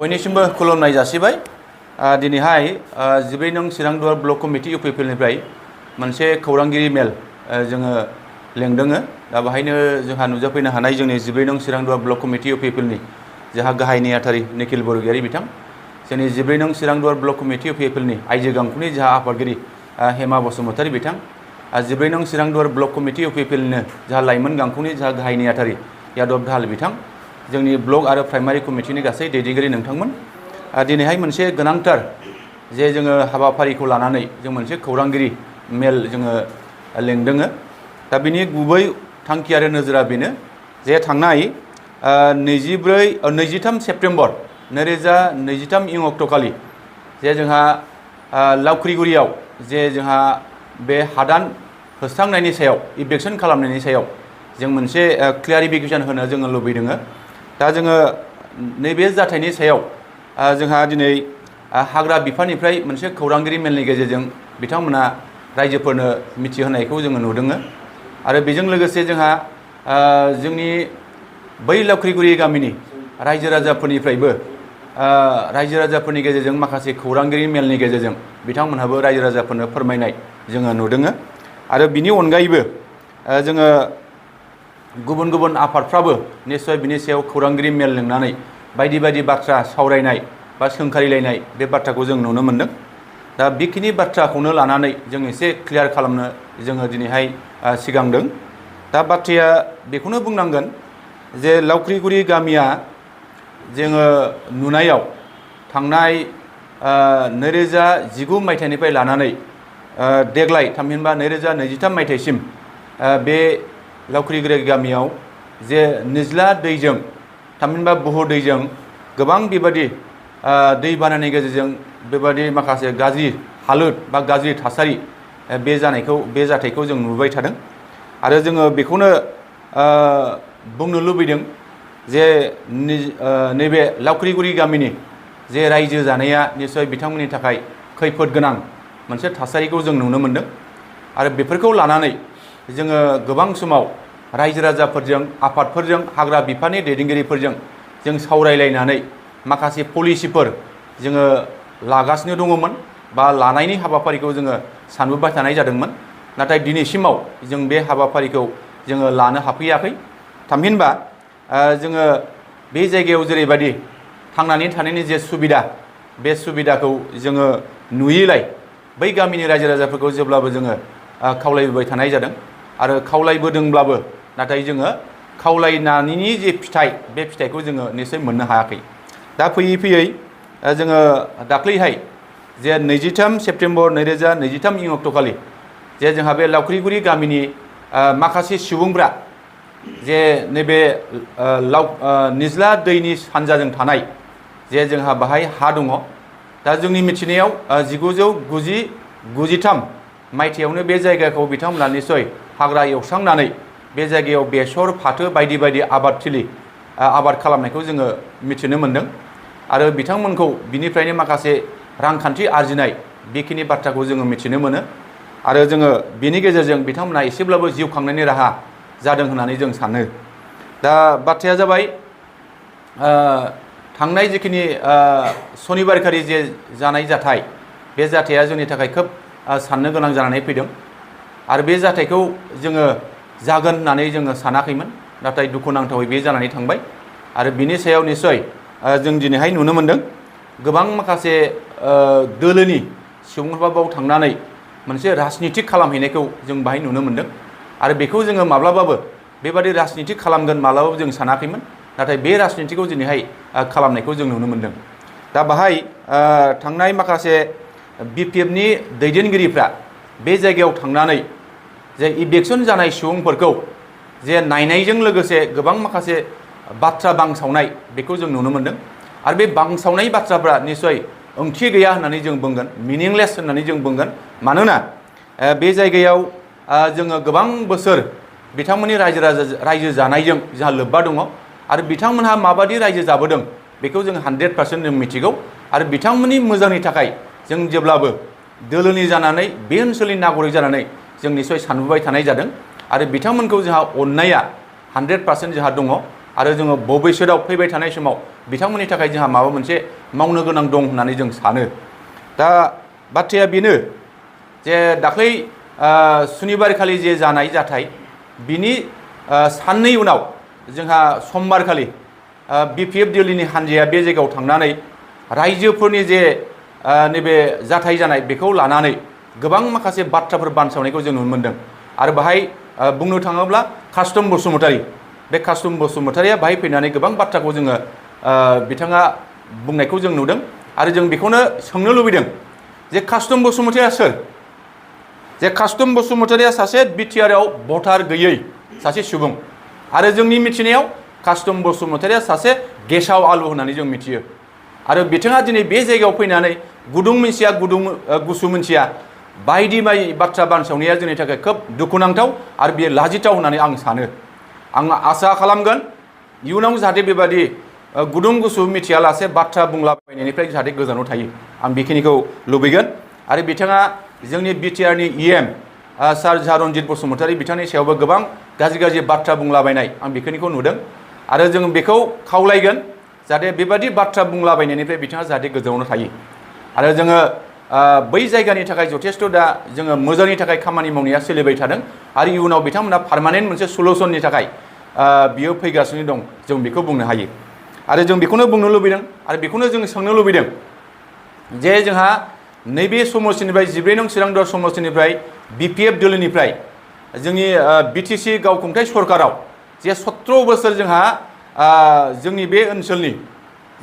बयनिसिमबो खुलुमनाय जासिबाय। दिनैहाय 14 नं चिरांदुवार ब्लक कमिटि इउपिपिएलनिफ्राय मोनसे खौरांगिरि मेल जोङो लेंदोङो। दा बाहायनो जोंहा नुजाफैनो हानाय जोंनि 14 नं चिरांदुवार ब्लक कमिटि इउपिपिएलनि जोंहा गाहाय नेहाथारि निखिल बरगयारी बिथां, जोंनि 14 नं चिरांदुवार ब्लक कमिटि इउपिपिएलनि आइजो गांखुनि जोंहा आफादगिरि हेमा बसुमतारी बिथां, 14 नं चिरांदुवार ब्लक कमिटि इउपिपिएलनिनो जोंहा लाइमोन गांखुनि जोंहा गाहाय नेहाथारि यादव दाहाल बिथां, जोंनि ब्लक आरो प्राइमारि कमिटिनि गासै दैदेनगिरि नोंथांमोन। दिनैहाय मोनसे गोनांथार जे जोङो हाबाफारिखौ लानानै जों मोनसे खौरांगिरि मेल जोङो लेंदोङो। दा बिनि गुबै थांखि आरो नोजोरा बेनो जे थांनाय 23 सेप्तेम्बर 2023 इं अक्ट'खालि जे जोंहा लावख्रिगुरियाव जे जोंहा बे हादान होस्रांनायनि सायाव इभेक्सन खालामनायनि सायाव जों मोनसे क्लियारिफिकेसन होनो जोङो लुबैदों। दा जोङो नैबे जाथायनि सायाव जोंहा दिनै हाग्रा बिफाननिफ्राय मोनसे खौरांगिरि मेलनि गेजेरजों बिथांमोना रायजोफोरनो मिथिहोनायखौ जोङो नुदों। आरो बेजों लोगोसे जोंहा जोंनि बै लावख्रिगुरि गामिनि रायजो राजाफोरनिफ्रायबो रायजो राजाफोरनि गेजेरजों माखासे खौरांगिरि मेलनि गेजेरजों बिथांमोनहाबो रायजो राजाफोरनो फोरमायनाय जोङो नुदों। आरो बिनि अनगायैबो जोङो गुबुन गुबुन आफादफ्राबो निश्चय बिनि सायाव खौरांगिरि मेल लिंनानै बायदि बायदि बाथ्रा सावरायनाय बा सोंखारिलायनाय बे बाथ्राखौ जों नुनो मोन्दों। दा बेखिनि बाथ्राखौनो लानानै जों एसे क्लियार खालामनो जोङो दिनैहाय सिगांदों। दा बाथ्राया बेखौनो बुंनांगोन जे लावख्रिगुरि गामिया जोङो नुनायाव थांनाय 2019 मायथाइनिफ्राय लानानै देग्लाय थामहिनबा 2023 मायथाइसिम बे लावख्रिगुरि गामियाव जे निज्ला दैजों थामहिनबा बुहु दैजों गोबां बेबादि दै बानानि गेजेरजों बेबादि माखासे गाज्रि हालोद बा गाज्रि थासारि बे जाथायखौ जों नुबाय थादों। आरो जोङो बेखौनो बुंनो लुबैदों जे नैबे लावख्रिगुरि गामिनि जे रायजो जानाया निश्चय बिथांमोननि थाखाय खैफोद गोनां मोनसे थासारिखौ जों नुनो मोन्दों। आरो बेफोरखौ लानानै जोङो गोबां समाव रायजो राजाफोरजों आफादफोरजों हाग्रा बिफाननि दैदेनगिरिफोरजों जों सावरायलायनानै माखासे पलिसिफोर जोङो लागासिनो दङमोन बा लानायनि हाबाफारिखौ जोङो सानबोबाय थानाय जादोंमोन। नाथाय दिनैसिमाव जों बे हाबाफारिखौ जोङो लानो हाफैयाखै। थामहिनबा जोङो बे जायगायाव जेरैबायदि थांनानै थानायनि जे सुबिदा बे सुबिदाखौ जोङो नुयैलाय बै गामिनि रायजो राजाफोरखौ जेब्लाबो जोङो खावलायबोबाय थानाय जादों। आरो खावलायबोदोंब्लाबो नाथाय जोङो खावलायनायनि जे फिथाइ बे फिथाइखौ जोङो निश्चय मोननो हायाखै। दा फैयै फैयै जोङो दाख्लैहाय जे 23 सेप्तेम्बर 2023 इं अक्ट'खालि जे जोंहा बे लावख्रिगुरि गामिनि माखासे सुबुंफ्रा जे नैबे निज्ला दैनि सानजाजों थानाय जे जोंहा बाहाय हा दङ। दा जोंनि मिथिनायाव 1993 मायथाइयावनो बे जायगाखौ बिथांमोना निश्चय हाग्रा एवस्रांनानै बे जायगायाव बेसर फाथो बायदि बायदि आबाद खालामनायखौ जोङो मिथिनो मोन्दों। आरो बिथांमोनखौ बिनिफ्रायनो माखासे रांखान्थि आरजिनाय बेखिनि बाथ्राखौ जोङो मिथिनो मोनो। आरो जोङो बिनि गेजेरजों बिथांमोना एसेब्लाबो जिउ खांनायनि राहा जादों होननानै जों सानो। दा बाथ्राया जाबाय थांनाय जिखिनि सनिबारखालि जे जानाय जाथाय बे जाथाया जोंनि थाखाय खोब साननो गोनां जानानै फैदों। आरो बे जाथायखौ जोङो जागोन होननानै जोङो सानाखैमोन, नाथाय दुखुनांथावै बे जानानै थांबाय। आरो बिनि सायाव निश्चय जों दिनैहाय नुनो मोन्दों गोबां माखासे दोलोनि सुबुंफ्रा बाव थांनानै मोनसे राजनितिक खालामहैनायखौ जों बाहाय नुनो मोन्दों। आरो बेखौ जोङो माब्लाबाबो बेबादि राजनितिक खालामगोन माब्लाबाबो जों सानाखैमोन, नाथाय बे राजनितिखौ दिनैहाय खालामनायखौ जों नुनो मोन्दों। दा बाहाय थांनाय माखासे बिपिएफनि दैदेनगिरिफ्रा बे जायगायाव थांनानै जे इभेक्सन जानाय सुबुंफोरखौ जे नायनायजों लोगोसे गोबां माखासे बाथ्रा बांसावनाय बेखौ जों नुनो मोन्दों। आरो बे बांसावनाय बाथ्राफ्रा निश्चय ओंथि गैया होननानै जों बुंगोन, मिनिंलेस होननानै जों बुंगोन। मानोना बे जायगायाव जोङो गोबां बोसोर बिथांमोननि रायजो जानायजों जोंहा लोब्बा दङ। आरो बिथांमोनहा माबादि रायजो जाबोदों बेखौ जों 100% जों मिथिगौ। आरो बिथांमोननि मोजांनि थाखाय जों जेब्लाबो दोलोनि जानानै बे ओनसोलनि नागरिक जानानै जों निश्चय सानबोबाय थानाय जादों। आरो बिथांमोनखौ जोंहा अननाया 100% जोंहा दङ। आरो जोङो भबिष्यतआव फैबाय थानाय समाव बिथांमोननि थाखाय जोंहा माबा मोनसे मावनो गोनां दं होननानै जों सानो। दा बाथ्राया बेनो जे दाख्लै सुनिबारखालि जे जानाय जाथाय बिनि साननै उनाव जोंहा समबारखालि BPF दिल्लीनि हान्जाया बे जायगायाव थांनानै रायजोफोरनि जे नैबे जाथाय जानाय बेखौ लानानै गोबां माखासे बाथ्राफोर बानसावनायखौ जों नुनो मोनदों। आरो बाहाय बुंनो थाङोब्ला कास्टम बसुमतारी, बे कास्टम बसुमतारीया बाहाय फैनानै गोबां बाथ्राखौ जोङो बिथाङा बुंनायखौ जों नुदों। आरो जों बेखौनो सोंनो लुबैदों जे कास्टम बसुमतारीया सोर? जे कास्टम बसुमतारीया सासे बिटिआरआव भटार गैयै सासे सुबुं। आरो जोंनि मिथिनायाव कास्टम बसुमतारीया सासे गेसाव आलु होननानै जों मिथियो। आरो बिथाङा दिनै बे जायगायाव फैनानै गुदुं मोनसिया गुसु मोनसिया बायदि बाथ्रा बानसावनाया जोंनि थाखाय खोब दुखुनांथाव आरो बेयो लाजिथाव होननानै आं सानो। आं आसा खालामगोन इयुनाव जाहाथे बेबादि गुदुं गुसु मिथियालासे बाथ्रा बुंलाबायनायनिफ्राय जाहाथे गोजानाव थायो, आं बेखिनिखौ लुबैगोन। आरो बिथाङा जोंनि बिटिआरनि EM सार रन्जित बसुमतारी बिथांनि सायावबो गोबां गाज्रि बाथ्रा बुंलाबायनाय आं बेखिनिखौ नुदों। आरो जों बेखौ खावलायगोन जाहाथे बेबादि बाथ्रा बुंलाबायनायनिफ्राय बिथाङा जाहाथे गोजानाव थायो। आरो जोङो बै जायगानि थाखाय जथेस्थ' दा जोङो मोजांनि थाखाय खामानि मावनाया सोलिबाय थादों। आरो इयुनाव बिथांमोना पार्मानेन्ट मोनसे सलुसननि थाखाय बियो फैगासिनो दं, जों बेखौ बुंनो हायो। आरो जों बेखौनो बुंनो लुबैदों आरो बेखौनो जों सोंनो लुबैदों जे जोंहा नैबे समस्तिनिफ्राय 12 नं चिरांदुवार समस्तिनिफ्राय BPF दिल्लीनिफ्राय जोंनि BTC गावखुंथाय सरकाराव जे 17 बोसोर जोंहा जोंनि बे ओनसोलनि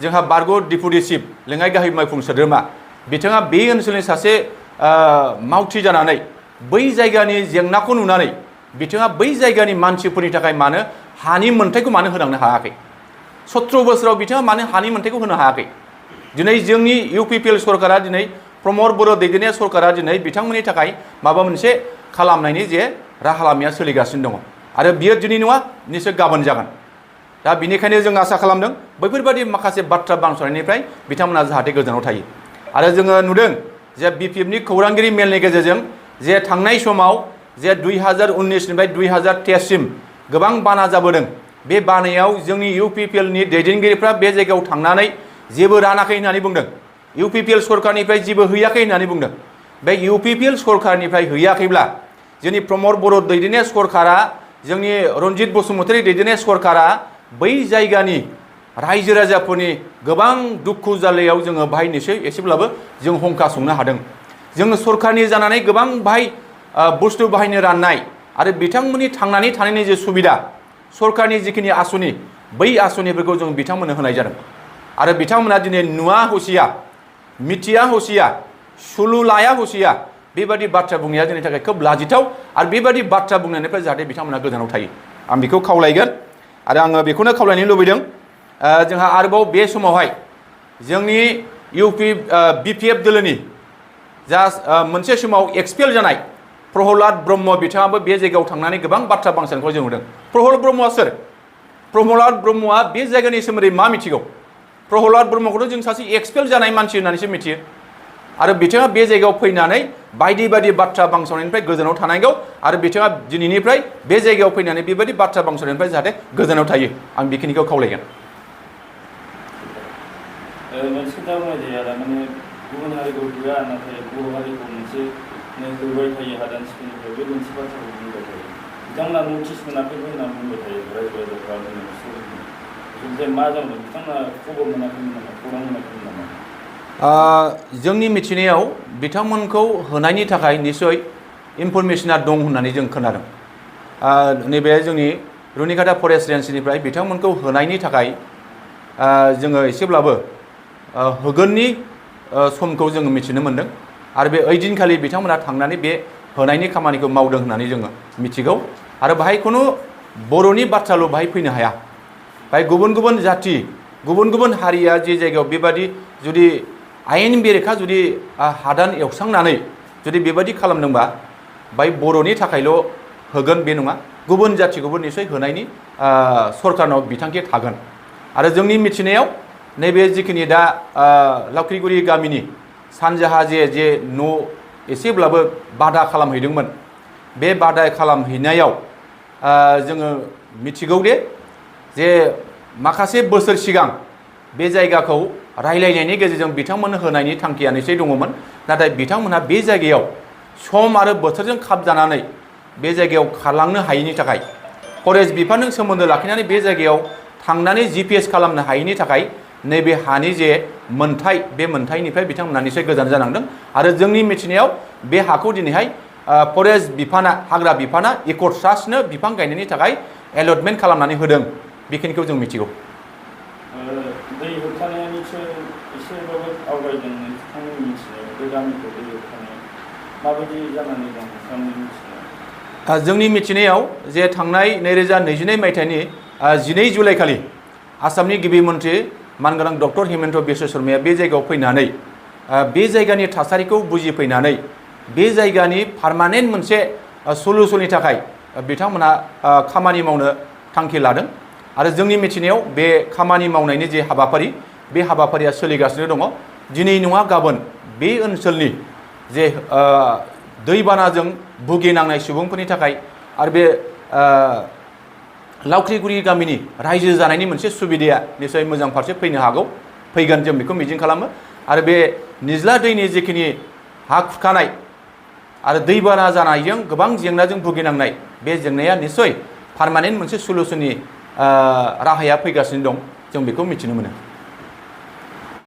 जोंहा बारग' डिपुटि चिफ लेङाइ गाहाय मावफुं सोद्रोमा बिथाङा बे ओनसोलनि सासे मावथि जानानै बै जायगानि जेंनाखौ नुनानै बिथाङा बै जायगानि मानसिफोरनि थाखाय मानो हानि मोन्थायखौ मानो होलांनो हायाखै? 17 बोसोराव बिथाङा मानो हानि मोन्थायखौ होनो हायाखै? दिनै जोंनि UPPL सरकारा दिनै प्रमद बर' दैदेननाय सरकारा दिनै बिथांमोननि थाखाय माबा मोनसे खालामनायनि जे राहा लामाया सोलिगासिनो दङ। आरो बियो दिनै नङा, निश्चय गाबोन जागोन। दा बिनिखायनो जों आसा खालामदों बैफोरबादि माखासे बाथ्रा बानसावनायनिफ्राय बिथांमोना जाहाथे गोजानाव थायो। आरो जोङो नुदों जे BPFनि खौरांगिरि मेलनि गेजेरजों जे थांनाय समाव जे 2019निफ्राय 2023 सिम गोबां बाना जाबोदों। बे बानायाव जोंनि UPPLनि दैदेनगिरिफ्रा बे जायगायाव थांनानै जेबो रानाखै होननानै बुंदों। UPPL सरकारनिफ्राय जेबो हैयाखै होननानै बुंदों। बे UPPL सरकारनिफ्राय हैयाखैब्ला जोंनि प्रमद बर' दैदेननाय सरकारा, जोंनि रन्जित बसुमतारी दैदेननाय सरकारा बै जायगानि रायजो राजाफोरनि गोबां दुखु जारलायाव जोङो बाहाय निश्चय एसेब्लाबो जों हंखा संनो हादों। जोङो सरकारनि जानानै गोबां बाहाय बुस्थु बाहायनो राननाय आरो बिथांमोननि थांनानै थानायनि जे सुबिदा सरकारनि जिखिनि आसनि बै आसनिफोरखौ जों बिथांमोननो होनाय जादों। आरो बिथांमोना दिनै नुवा हसिया, मिथिया हसिया, सुलु लाया हसिया बेबादि बाथ्रा बुंनाया जोंनि थाखाय खोब लाजिथाव। आरो बेबादि बाथ्रा बुंनायनिफ्राय जाहाथे बिथांमोना गोजानाव थायो, आं बेखौ खावलायगोन। आरो आङो बेखौनो खावलायनो लुबैदों जोंहा आरोबाव बे समावहाय जोंनि BPF दिल्लीनि जा मोनसे समाव एक्सपेल जानाय प्रहलाद ब्रह्म बिथाङाबो बे जायगायाव थांनानै गोबां बाथ्रा बानसावनायखौ जों नुदों। प्रहलाद ब्रह्मआ सोर? प्रहलाद ब्रह्मआ बे जायगानि सोमोन्दै मा मिथिगौ? प्रहलाद ब्रह्मखौथ' जों सासे एक्सपेल जानाय मानसि होननानैसो मिथियो। आरो बिथाङा बे जायगायाव फैनानै बायदि बाथ्रा बानसावनायनिफ्राय गोजानाव थानांगौ। आरो बिथाङा दिनैनिफ्राय बे जायगायाव फैनानै बेबायदि बाथ्रा बानसावनायनिफ्राय जाहाथे गोजानाव थायो, आं बेखिनिखौ खावलायगोन। मोनसे खोथा बुंनाय जायो आरो माने गुबुन हारिखौ होआ, नाथाय बर' हारिखौ मोनसे होबाय थायो हादान सिफायनायनिफ्राय, बे मोनसे बाथ्राखौ बुंबाय थायो। बिथांमोना नटिस मोनाखैबो होनना बुंबाय थायो रायजो राजाफ्रा। ओमफ्राय मा जादों? बिथांमोना खबर मोनाखैमोन नामा, खौरां मोनाखैमोन नामा? जोंनि मिथिनायाव बिथांमोनखौ होनायनि थाखाय निस्सय इनफरमेसना दं होननानै जों खोनादों। नैबे जोंनि रुनिकाटा फरेस्ट रेन्जनिफ्राय बिथांमोनखौ होनायनि थाखाय जोङो एसेब्लाबो होगोननि समखौ जोङो मिथिनो मोन्दों। आरो बे ओइदिनखालि बिथांमोना थांनानै बे होनायनि खामानिखौ मावदों होननानै जोङो मिथिगौ। आरो बाहाय खुनु बर'नि बाथ्राल' बाहाय फैनो हाया। बाहाय गुबुन गुबुन जाथि, गुबुन गुबुन हारिया जे जायगायाव बेबादि जुदि आयेन बेरेखा जुदि हादान एवस्रांनानै जुदि बेबादि खालामदोंबा बाहाय बर'नि थाखायल' होगोन बे नङा, गुबुन जाथिखौबो निस्सय होनायनि सरकारनाव बिथांखि थागोन। आरो जोंनि मिथिनायाव नैबे जिखिनि दा लावख्रिगुरि गामिनि सानजाहा जे न' एसेब्लाबो बादा खालामहैदोंमोन, बे बादा खालामहैनायाव जोङो मिथिगौ जे माखासे बोसोर सिगां बे जायगाखौ रायलायनायनि गेजेरजों बिथांमोननो होनायनि थांखिया निश्चय दङमोन नाथाय बिथांमोनहा बे जायगायाव सम आरो बोथोरजों खाबजानानै बे जायगायाव खारलांनो हायैनि थाखाय फरेस्ट बिफानजों सोमोन्दो लाखिनानै बे जायगायाव थांनानै GPS खालामनो हायैनि थाखाय नैबे हानि जे मोनथाय बे मोनथायनिफ्राय बिथांमोनहा निश्चय गोजान जानांदों आरो जोंनि मिथिनायाव बे हाखौ दिनैहाय फरेस्ट बिफाना हाग्रा बिफाना इक' ट्रास्टनो बिफां गायनायनि थाखाय एलटमेन्ट खालामनानै होदों बेखिनिखौ जों मिथिगौ दै होबथानाया निश्चय एसेबाबो आवगायदों नोंथांनि मिथिनायाव बे गामिखौ दै होबथानाया माबायदि जानानै दं नोंथांनि मिथिनायाव जोंनि मिथिनायाव जे थांनाय 2022 मायथाइनि 12 जुलाइ खालि आसामनि गिबि मन्थ्रि मानगोनां डक्टर हिमन्त बिश्व शर्माया बे जायगायाव फैनानै बे जायगानि थासारिखौ बुजिफैनानै बे जायगानि पार्मानेन्ट मोनसे सल्युसननि थाखाय बिथांमोना खामानि मावनो थांखि लादों आरो जोंनि मिथिनायाव बे खामानि मावनायनि जे हाबाफारि बे हाबाफारिया सोलिगासिनो दङ दिनै नङा गाबोन बे ओनसोलनि जे दैबानाजों भुगिनांनाय सुबुंफोरनि थाखाय आरो बे लावख्रिगुरि गामिनि रायजो जानायनि मोनसे सुबिदाया निश्चय मोजां फारसे फैनो हागौ फैगोन जों बेखौ मिजिं खालामो आरो बे निज्ला दैनि जिखिनि हा खुरखानाय आरो दैबाना जानायजों गोबां जेंनाजों भुगिनांनाय बे जेंनाया निश्चय पार्मानेन्ट मोनसे सल्युसननि राहाया फैगासिनो दं जों बेखौ मिथिनो मोनो